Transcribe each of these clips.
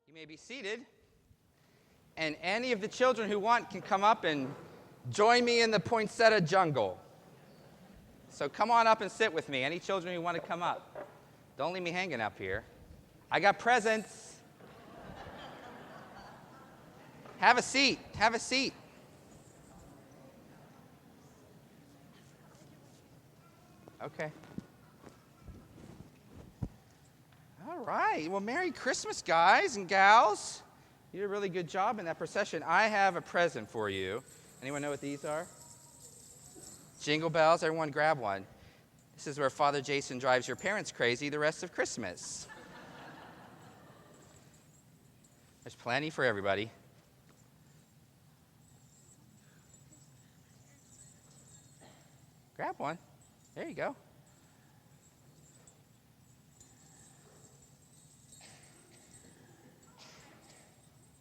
You may be seated, and any of the children who want can come up and join me in the poinsettia jungle. So come on up and sit with me. Any children who want to come up. Don't leave me hanging up here. I got presents. Have a seat. Have a seat. Okay. All right. Well, Merry Christmas, guys and gals. You did a really good job in that procession. I have a present for you. Anyone know what these are? Jingle bells. Everyone grab one. This is where Father Jason drives your parents crazy the rest of Christmas. There's plenty for everybody. Grab one. There you go.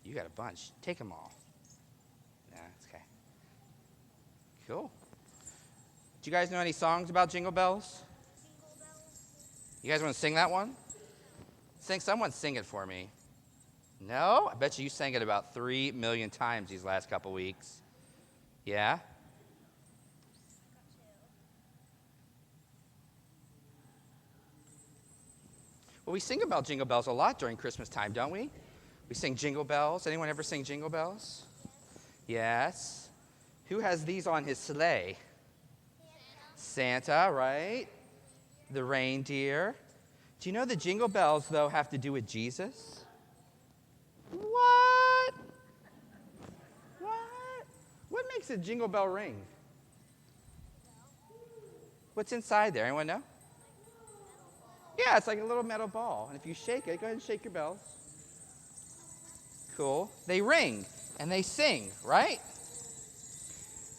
You got a bunch. Take them all. Nah, it's okay. Cool. Do you guys know any songs about Jingle Bells? Jingle bells. You guys want to sing that one? Someone sing it for me. No? I bet you sang it about 3 million times these last couple weeks. Yeah? Well, we sing about Jingle Bells a lot during Christmas time, don't we? We sing Jingle Bells. Anyone ever sing Jingle Bells? Yes. Who has these on his sleigh? Santa, right? The reindeer. Do you know the Jingle Bells, though, have to do with Jesus? What? What makes a jingle bell ring? What's inside there? Anyone know? Yeah, it's like a little metal ball. And if you shake it, go ahead and shake your bells. Cool. They ring and they sing, right?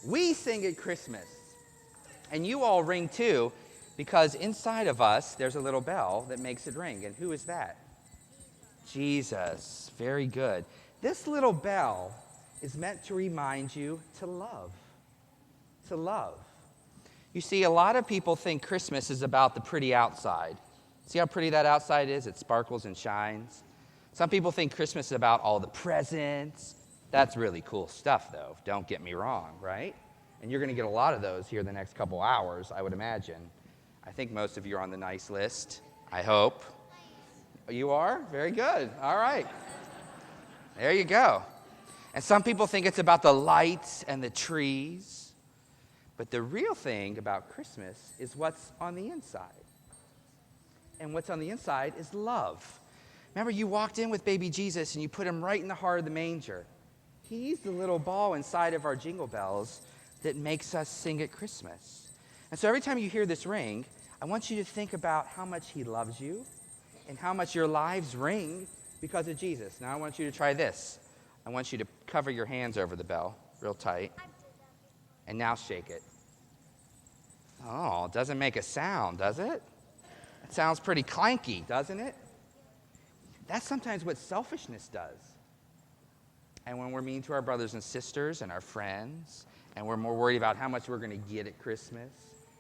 We sing at Christmas. And you all ring too, because inside of us, there's a little bell that makes it ring. And who is that? Jesus. Very good. This little bell is meant to remind you to love. To love. You see, a lot of people think Christmas is about the pretty outside. See how pretty that outside is? It sparkles and shines. Some people think Christmas is about all the presents. That's really cool stuff, though. Don't get me wrong, right? And you're going to get a lot of those here the next couple hours, I would imagine. I think most of you are on the nice list, I hope. You are? Very good. All right. There you go. And some people think it's about the lights and the trees. But the real thing about Christmas is what's on the inside. And what's on the inside is love. Remember, you walked in with baby Jesus and you put him right in the heart of the manger. He's the little ball inside of our jingle bells that makes us sing at Christmas. And so every time you hear this ring, I want you to think about how much he loves you and how much your lives ring because of Jesus. Now I want you to try this. I want you to cover your hands over the bell real tight. And now shake it. Oh, it doesn't make a sound, does it? It sounds pretty clanky, doesn't it? That's sometimes what selfishness does. And when we're mean to our brothers and sisters and our friends, and we're more worried about how much we're going to get at Christmas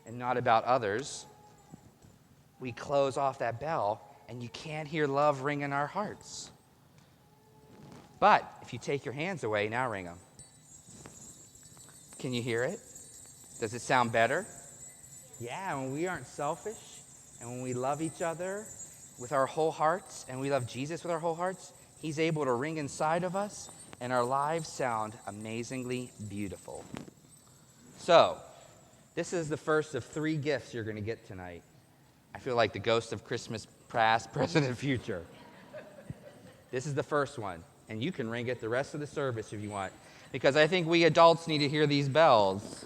and not about others, we close off that bell and you can't hear love ring in our hearts. But if you take your hands away, now ring them. Can you hear it? Does it sound better? Yeah, when we aren't selfish and when we love each other with our whole hearts and we love Jesus with our whole hearts, he's able to ring inside of us and our lives sound amazingly beautiful. So, this is the first of 3 gifts you're going to get tonight. I feel like the ghost of Christmas past, present, and future. This is the first one, and you can ring it the rest of the service if you want, because I think we adults need to hear these bells.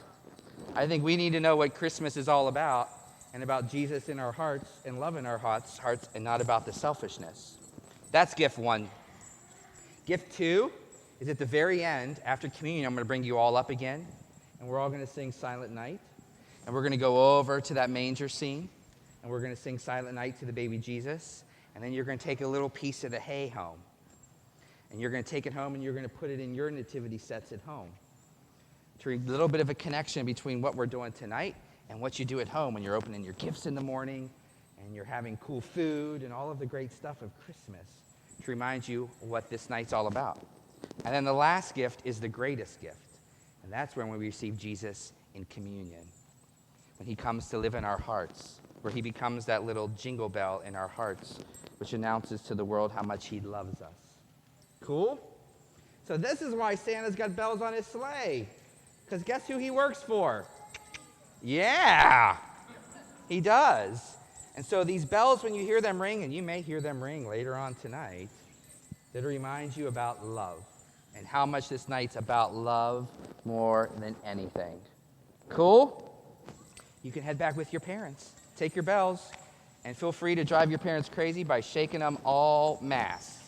I think we need to know what Christmas is all about, and about Jesus in our hearts and love in our hearts, and not about the selfishness. That's gift 1. Gift 2 is at the very end. After communion, I'm going to bring you all up again, and we're all going to sing Silent Night. And we're going to go over to that manger scene, and we're going to sing Silent Night to the baby Jesus. And then you're going to take a little piece of the hay home. And you're going to take it home, and you're going to put it in your nativity sets at home. To a little bit of a connection between what we're doing tonight and what you do at home when you're opening your gifts in the morning, and you're having cool food and all of the great stuff of Christmas. to remind you what this night's all about. And then the last gift is the greatest gift. And that's when we receive Jesus in communion. When he comes to live in our hearts, where he becomes that little jingle bell in our hearts, which announces to the world how much he loves us. Cool? So this is why Santa's got bells on his sleigh. Because guess who he works for? Yeah, he does. And so these bells, when you hear them ring, and you may hear them ring later on tonight, that remind you about love and how much this night's about love more than anything. Cool? You can head back with your parents. Take your bells, and feel free to drive your parents crazy by shaking them all mass.